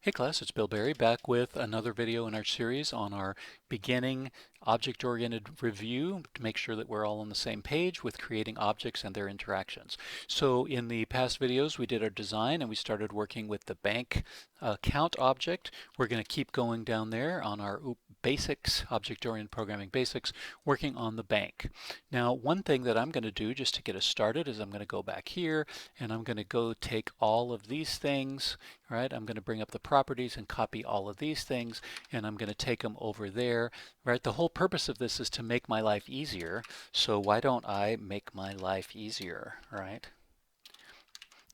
Hey class, it's Bill Berry back with another video in our series on our beginning object-oriented review to make sure that we're all on the same page with creating objects and their interactions. So in the past videos we did our design and we started working with the bank count object. We're going to keep going down there on our basics, object-oriented programming basics, working on the bank. Now one thing that I'm going to do just to get us started is I'm going to go back here and I'm going to go take all of these things. Right, I'm going to bring up the properties and copy all of these things, and I'm going to take them over there. Right, the whole purpose of this is to make my life easier. So why don't I make my life easier, right?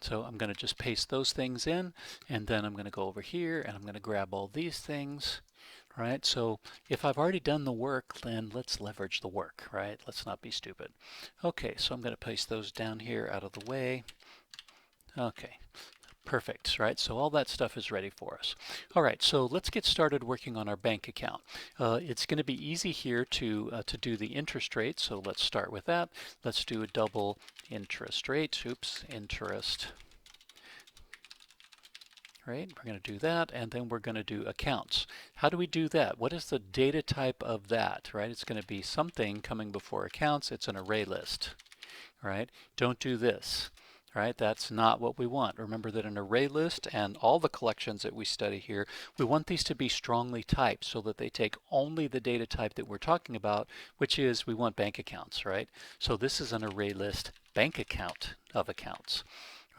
So I'm going to just paste those things in, and then I'm going to go over here and I'm going to grab all these things. Right, so if I've already done the work, then let's leverage the work, right? Let's not be stupid. Okay, so I'm going to paste those down here out of the way. Okay. Perfect, right? So all that stuff is ready for us. All right, so let's get started working on our bank account. It's going to be easy here to do the interest rate, so let's start with that. Let's do a double interest rate. Oops, interest rate. We're going to do that, and then we're going to do accounts. How do we do that? What is the data type of that, right? It's going to be something coming before accounts. It's an array list, right? Don't do this. Right? That's not what we want. Remember that an array list and all the collections that we study here, we want these to be strongly typed so that they take only the data type that we're talking about, which is we want bank accounts, right? So this is an array list bank account of accounts.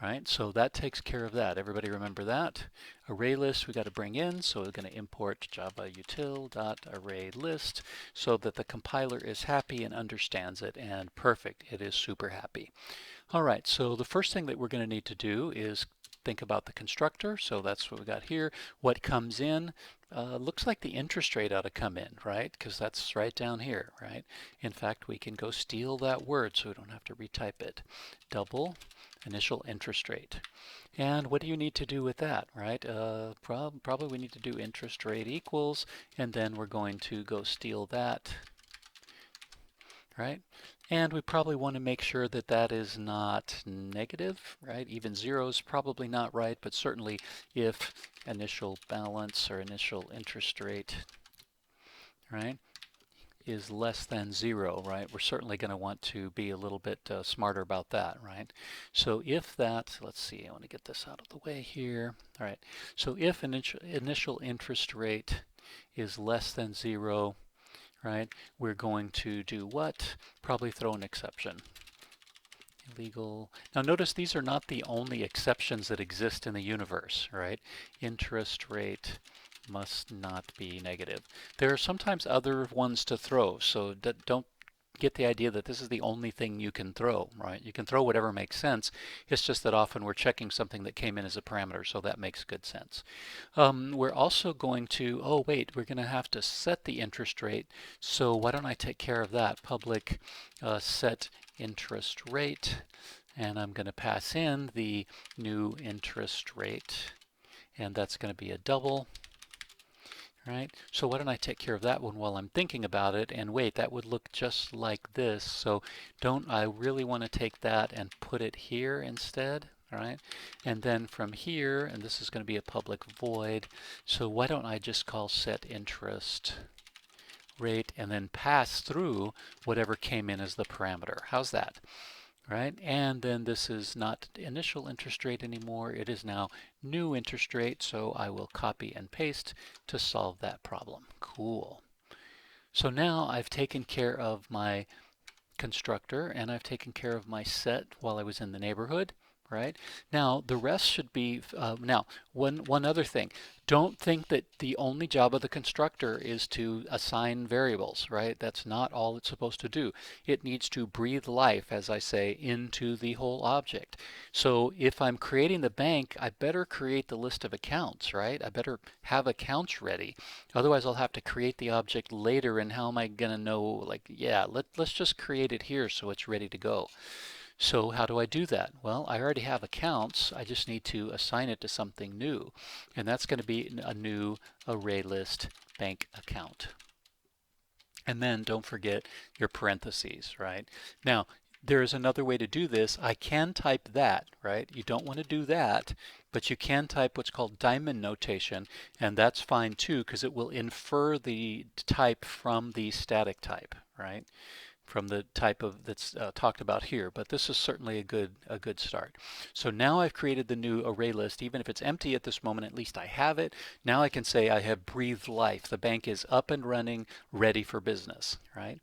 Right, so that takes care of that. Everybody remember that? Array list we got to bring in, so we're going to import Java2-01d so that the compiler is happy and understands it, and perfect, it is super happy. All right, so the first thing that we're going to need to do is think about the constructor. So that's what we got here. What comes in, looks like the interest rate ought to come in, right? Because that's right down here, right? In fact, we can go steal that word so we don't have to retype it. Double initial interest rate. And what do you need to do with that, right? Probably we need to do interest rate equals, and then we're going to go steal that, right? And we probably want to make sure that that is not negative, right? Even 0 is probably not right, but certainly if initial balance or initial interest rate, right, is less than 0, right, we're certainly going to want to be a little bit smarter about that, right? So if that, let's see, I want to get this out of the way here. All right, so if initial interest rate is less than 0, right, we're going to do what? Probably throw an exception. Illegal. Now notice these are not the only exceptions that exist in the universe, right? Interest rate must not be negative. There are sometimes other ones to throw, so don't get the idea that this is the only thing you can throw, right? You can throw whatever makes sense. It's just that often we're checking something that came in as a parameter, so that makes good sense. We're also going to, oh wait, we're going to have to set the interest rate. So why don't I take care of that? Public set interest rate, and I'm going to pass in the new interest rate, and that's going to be a double. Right? So why don't I take care of that one while I'm thinking about it? And wait, that would look just like this. So don't I really want to take that and put it here instead? All right? And then from here, and this is going to be a public void, so why don't I just call set interest rate and then pass through whatever came in as the parameter. How's that? Right? And then this is not initial interest rate anymore. It is now new interest rate. So I will copy and paste to solve that problem. Cool. So now I've taken care of my constructor and I've taken care of my set while I was in the neighborhood. Right? Now the rest should be, now one other thing. Don't think that the only job of the constructor is to assign variables, right? That's not all it's supposed to do. It needs to breathe life, as I say, into the whole object. So if I'm creating the bank, I better create the list of accounts, right? I better have accounts ready. Otherwise I'll have to create the object later, and how am I going to know, like, yeah, let's just create it here so it's ready to go. So how do I do that? Well, I already have accounts. I just need to assign it to something new. And that's going to be a new array list bank account. And then don't forget your parentheses, right? Now, there is another way to do this. I can type that, right? You don't want to do that, but you can type what's called diamond notation, and that's fine too, because it will infer the type from the static type, right? From the type of that's talked about here, but this is certainly a good start. So now I've created the new array list. Even if it's empty at this moment, at least I have it. Now I can say I have breathed life. The bank is up and running, ready for business, right?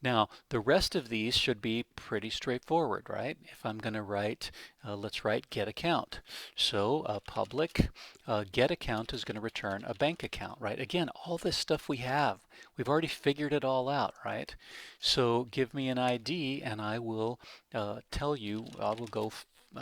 Now the rest of these should be pretty straightforward, right? If I'm going to write, let's write get account. So public get account is going to return a bank account, right? Again, all this stuff we have. We've already figured it all out, right? So give me an ID and I will tell you, I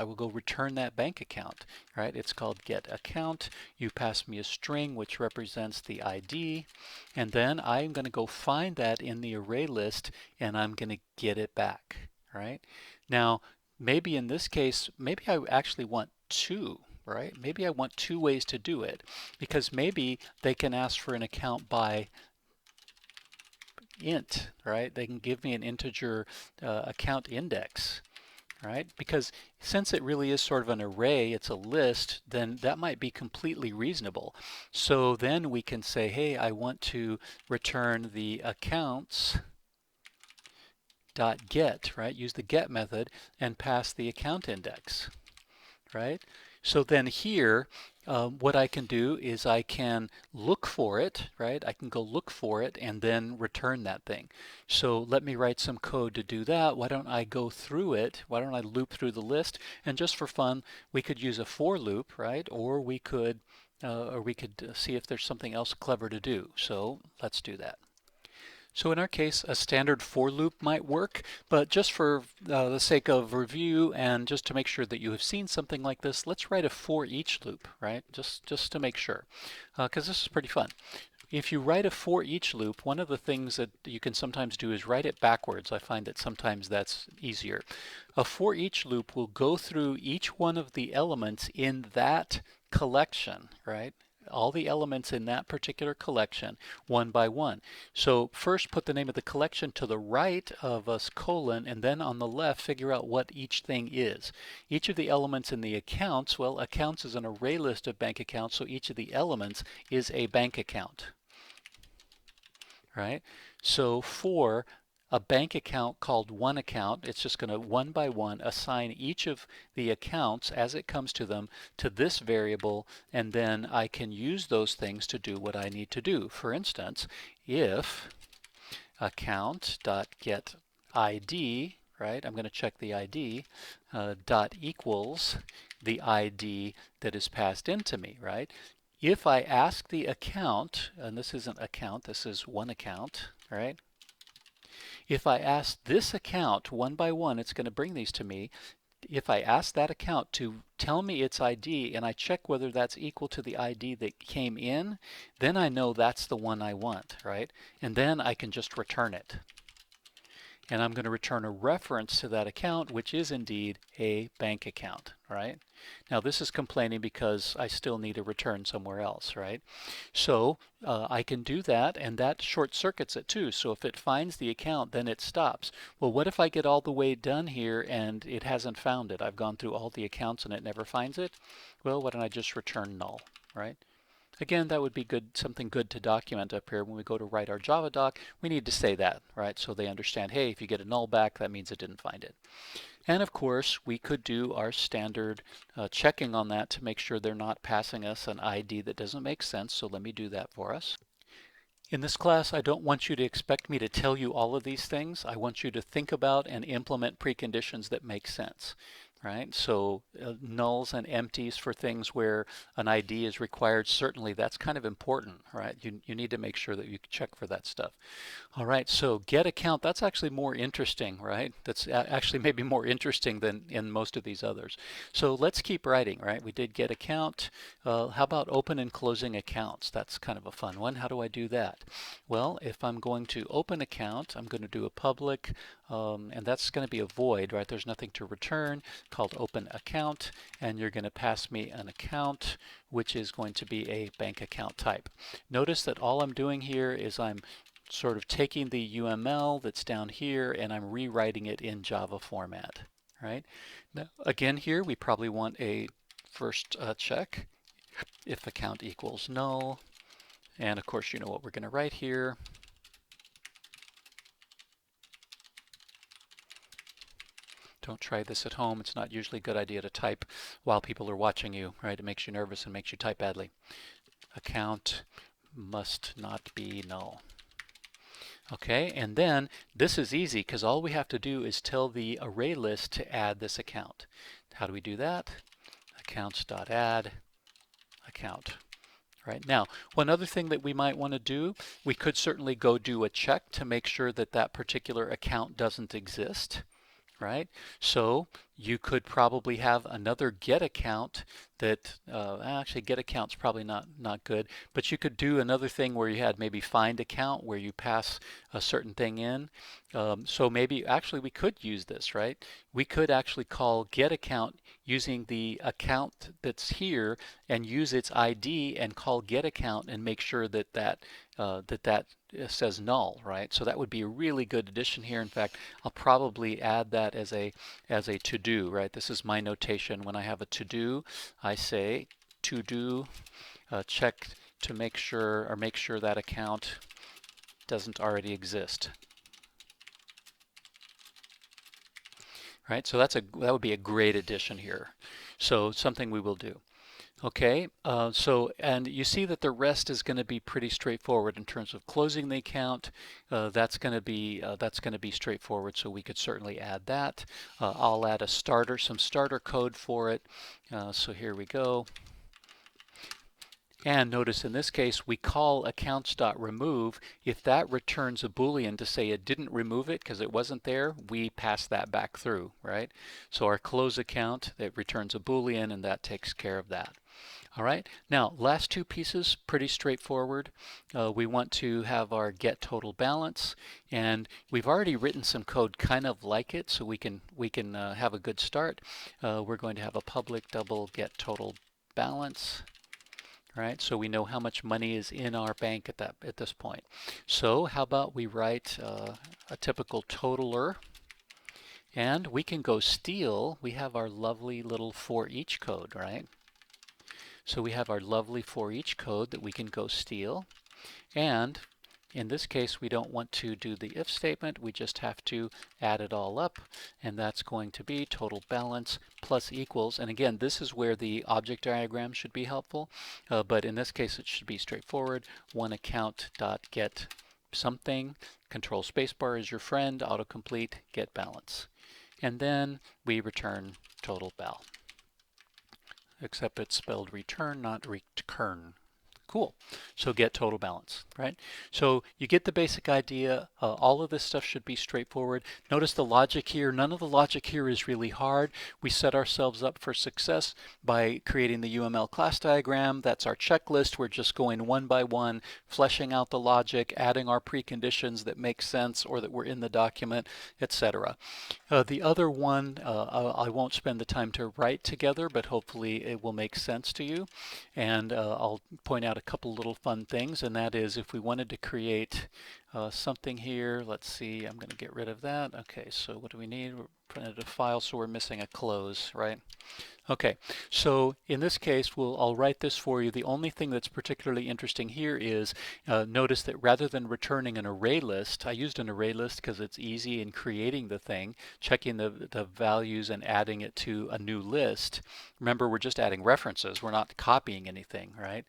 will go return that bank account, right? It's called get account. You pass me a string which represents the ID, and then I'm going to go find that in the array list and I'm going to get it back, right? Now, maybe in this case, maybe I actually want two, right? Maybe I want two ways to do it, because maybe they can ask for an account by int, right? They can give me an integer account index, right? Because since it really is sort of an array, it's a list, then that might be completely reasonable. So then we can say, hey, I want to return the accounts dot get, right? Use the get method and pass the account index, right? So then here, what I can do is I can look for it, right? I can go look for it and then return that thing. So let me write some code to do that. Why don't I go through it? Why don't I loop through the list? And just for fun, we could use a for loop, right? Or we could see if there's something else clever to do. So let's do that. So in our case, a standard for loop might work, but just for the sake of review and just to make sure that you have seen something like this, let's write a for each loop, right? Just to make sure, because this is pretty fun. If you write a for each loop, one of the things that you can sometimes do is write it backwards. I find that sometimes that's easier. A for each loop will go through each one of the elements in that collection, right? All the elements in that particular collection one by one. So first put the name of the collection to the right of us colon, and then on the left figure out what each thing is. Each of the elements in the accounts, well, accounts is an array list of bank accounts, so each of the elements is a bank account, right? So for a bank account called one account, it's just going to one by one assign each of the accounts as it comes to them to this variable, and then I can use those things to do what I need to do. For instance, if account.getID, right, I'm going to check the ID, dot equals the ID that is passed into me, right? If I ask the account, and this isn't account, this is one account, right? If I ask this account one by one, it's going to bring these to me. If I ask that account to tell me its ID and I check whether that's equal to the ID that came in, then I know that's the one I want, right? And then I can just return it. And I'm going to return a reference to that account, which is indeed a bank account, right? Now this is complaining because I still need a return somewhere else, right? So I can do that, and that short circuits it too. So if it finds the account, then it stops. Well, what if I get all the way done here and it hasn't found it? I've gone through all the accounts and it never finds it. Well, why don't I just return null, right? Again, that would be good, something good to document up here. When we go to write our Java doc, we need to say that, right? So they understand, hey, if you get a null back, that means it didn't find it. And of course, we could do our standard checking on that to make sure they're not passing us an ID that doesn't make sense. So let me do that for us. In this class, I don't want you to expect me to tell you all of these things. I want you to think about and implement preconditions that make sense, right? So nulls and empties for things where an ID is required, certainly that's kind of important, right? You need to make sure that you check for that stuff. All right, so get account, that's actually more interesting, right? That's actually maybe more interesting than in most of these others. So let's keep writing, right? We did get account. How about open and closing accounts? That's kind of a fun one. How do I do that? Well, if I'm going to open account, I'm going to do a public, and that's going to be a void, right? There's nothing to return, called open account, and you're going to pass me an account, which is going to be a bank account type. Notice that all I'm doing here is I'm sort of taking the UML that's down here and I'm rewriting it in Java format, right? Now, again here, we probably want a first check if account equals null. And of course, you know what we're going to write here. Don't try this at home. It's not usually a good idea to type while people are watching you, right? It makes you nervous and makes you type badly. Account must not be null. Okay, and then this is easy because all we have to do is tell the array list to add this account. How do we do that? Accounts.add account. Right now, one other thing that we might want to do, we could certainly go do a check to make sure that that particular account doesn't exist. Right? So you could probably have another get account that, actually get account's probably not good, but you could do another thing where you had maybe find account where you pass a certain thing in. So maybe actually we could use this, right? We could actually call get account using the account that's here and use its ID and call get account and make sure that that says null, right? So that would be a really good addition here. In fact, I'll probably add that as a to-do, right? This is my notation. When I have a to-do, I say to-do check to make sure that account doesn't already exist. Right? So that would be a great addition here. So something we will do. Okay, and you see that the rest is going to be pretty straightforward in terms of closing the account. That's going to be straightforward. So we could certainly add that. I'll add some starter code for it. So here we go. And notice in this case, we call accounts.remove. If that returns a Boolean to say it didn't remove it because it wasn't there, we pass that back through, right? So our close account, that returns a Boolean, and that takes care of that. All right, now last two pieces, pretty straightforward. We want to have our get total balance, and we've already written some code kind of like it, so we can have a good start. We're going to have a public double get total balance. Right, so we know how much money is in our bank at this point. So how about we write a typical totaler, and we can go steal. We have our lovely little for each code, right? So we have our lovely for each code that we can go steal, and in this case we don't want to do the if statement, we just have to add it all up, and that's going to be total balance plus equals. And again, this is where the object diagram should be helpful, but in this case it should be straightforward. One account dot get something, control spacebar is your friend, autocomplete, get balance, and then we return total bal. Except it's spelled return, not return. Cool. So get total balance, right? So you get the basic idea. All of this stuff should be straightforward. Notice the logic here. None of the logic here is really hard. We set ourselves up for success by creating the UML class diagram. That's our checklist. We're just going one by one, fleshing out the logic, adding our preconditions that make sense or that were in the document, etc. The other one, I won't spend the time to write together, but hopefully it will make sense to you. And I'll point out a couple little fun things, and that is if we wanted to create something here, let's see, I'm going to get rid of that. Okay, so what do we need? We're printed a file, so we're missing a close, right? Okay, so in this case, I'll write this for you. The only thing that's particularly interesting here is notice that rather than returning an array list, I used an array list because it's easy in creating the thing, checking the values and adding it to a new list. Remember, we're just adding references. We're not copying anything, right?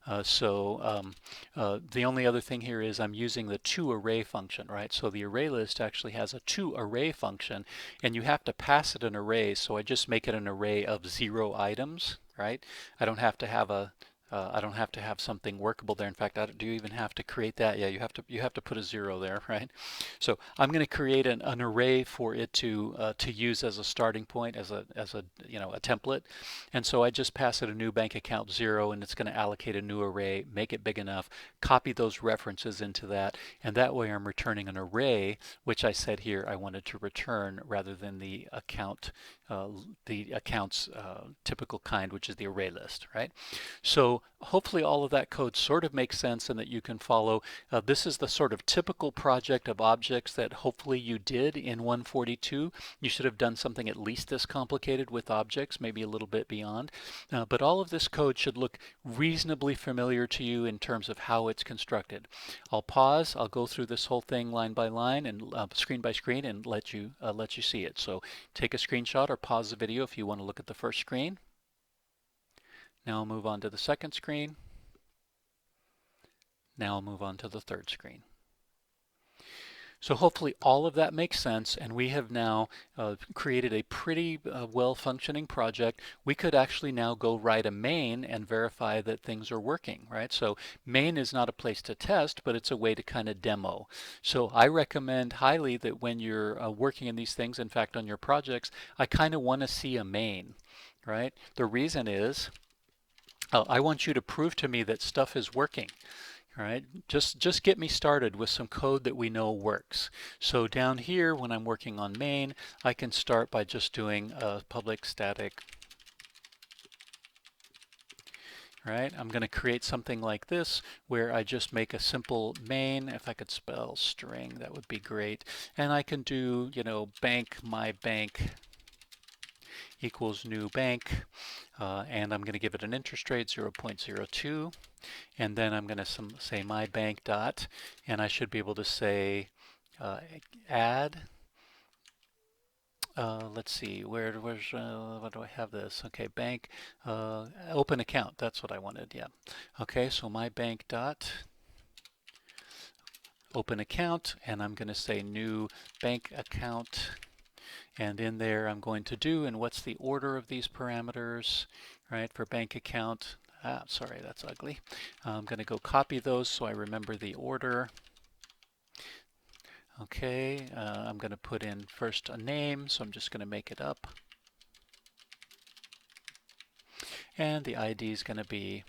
The only other thing here is I'm using the toArray function, right? So the array list actually has a toArray function, and you have to pass it an array, so I just make it an array of 0 items, right? I don't have to have something workable there. In fact, do you even have to create that? Yeah, you have to put a 0 there, right? So I'm going to create an array for it to use as a starting point, as a template. And so I just pass it a new bank account 0, and it's going to allocate a new array, make it big enough, copy those references into that, and that way I'm returning an array, which I said here I wanted to return rather than the account the account's typical kind, which is the array list, right? So hopefully all of that code sort of makes sense and that you can follow. This is the sort of typical project of objects that hopefully you did in 142. You should have done something at least this complicated with objects, maybe a little bit beyond. But all of this code should look reasonably familiar to you in terms of how it's constructed. I'll pause. I'll go through this whole thing line by line and screen by screen and let you see it. So take a screenshot or pause the video if you want to look at the first screen. Now I'll move on to the second screen. Now I'll move on to the third screen. So hopefully all of that makes sense, and we have now created a pretty well-functioning project. We could actually now go write a main and verify that things are working, right? So main is not a place to test, but it's a way to kind of demo. So I recommend highly that when you're working in these things, in fact on your projects, I kind of want to see a main, right? The reason is I want you to prove to me that stuff is working. All right, just get me started with some code that we know works. So down here, when I'm working on main, I can start by just doing a public static. Right, I'm going to create something like this where I just make a simple main. If I could spell string, that would be great. And I can do, you know, bank my bank equals new bank, and I'm going to give it an interest rate 0.02. And then I'm going to say my bank dot, and I should be able to say add. Let's see, what do I have this? Okay, bank, open account. That's what I wanted. Yeah. Okay, so my bank dot open account, and I'm going to say new bank account. And in there I'm going to do, and what's the order of these parameters, right, for bank account? Sorry, that's ugly. I'm going to go copy those so I remember the order. Okay, I'm going to put in first a name, so I'm just going to make it up. And the ID is going to be,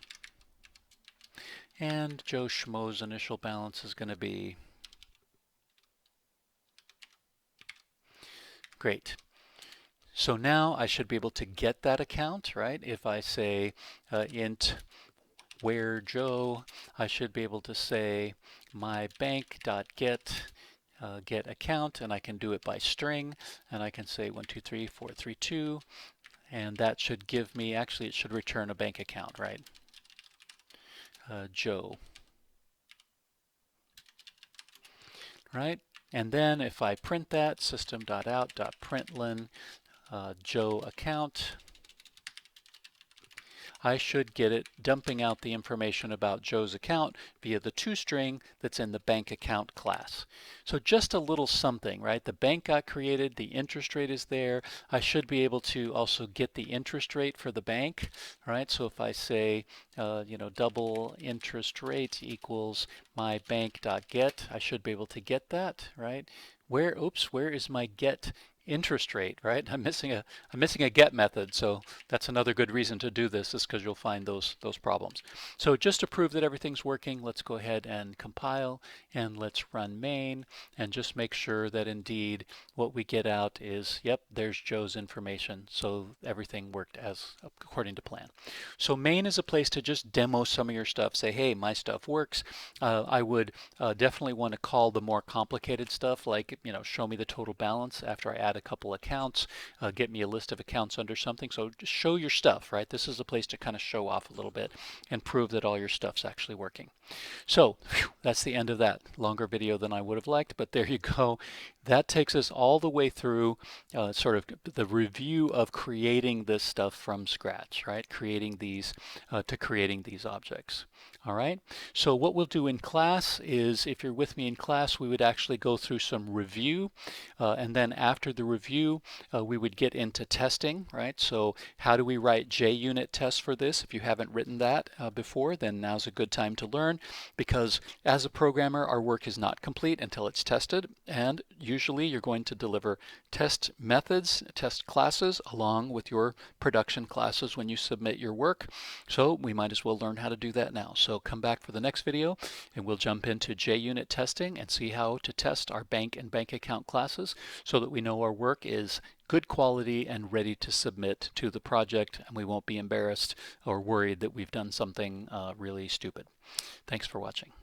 and Joe Schmo's initial balance is going to be. Great. So now I should be able to get that account, right? If I say int where Joe, I should be able to say my bank.get get account, and I can do it by string, and I can say 123432, and that should give me, actually it should return a bank account, right? Joe. Right? And then if I print that, system.out.println Joe account, I should get it dumping out the information about Joe's account via the toString that's in the bank account class. So just a little something, right? The bank got created, the interest rate is there. I should be able to also get the interest rate for the bank, right? So if I say, you know, double interest rate equals my bank.get, I should be able to get that, right? Where is my get interest rate, right? I'm missing a get method, so that's another good reason to do this, is because you'll find those problems. So just to prove that everything's working, let's go ahead and compile, and let's run main, and just make sure that indeed what we get out is, yep, there's Joe's information, so everything worked as according to plan. So main is a place to just demo some of your stuff, say, hey, my stuff works. I would definitely want to call the more complicated stuff, like, you know, show me the total balance after I add a couple accounts, get me a list of accounts under something. So just show your stuff, right? This is a place to kind of show off a little bit and prove that all your stuff's actually working. So that's the end of that. Longer video than I would have liked, but there you go. That takes us all the way through sort of the review of creating this stuff from scratch, right? Creating these objects. All right, so what we'll do in class is, if you're with me in class, we would actually go through some review, and then after the review, we would get into testing, right? So how do we write JUnit tests for this? If you haven't written that before, then now's a good time to learn, because as a programmer, our work is not complete until it's tested, and usually usually you're going to deliver test methods, test classes, along with your production classes when you submit your work. So we might as well learn how to do that now. So come back for the next video and we'll jump into JUnit testing and see how to test our bank and bank account classes so that we know our work is good quality and ready to submit to the project, and we won't be embarrassed or worried that we've done something really stupid. Thanks for watching.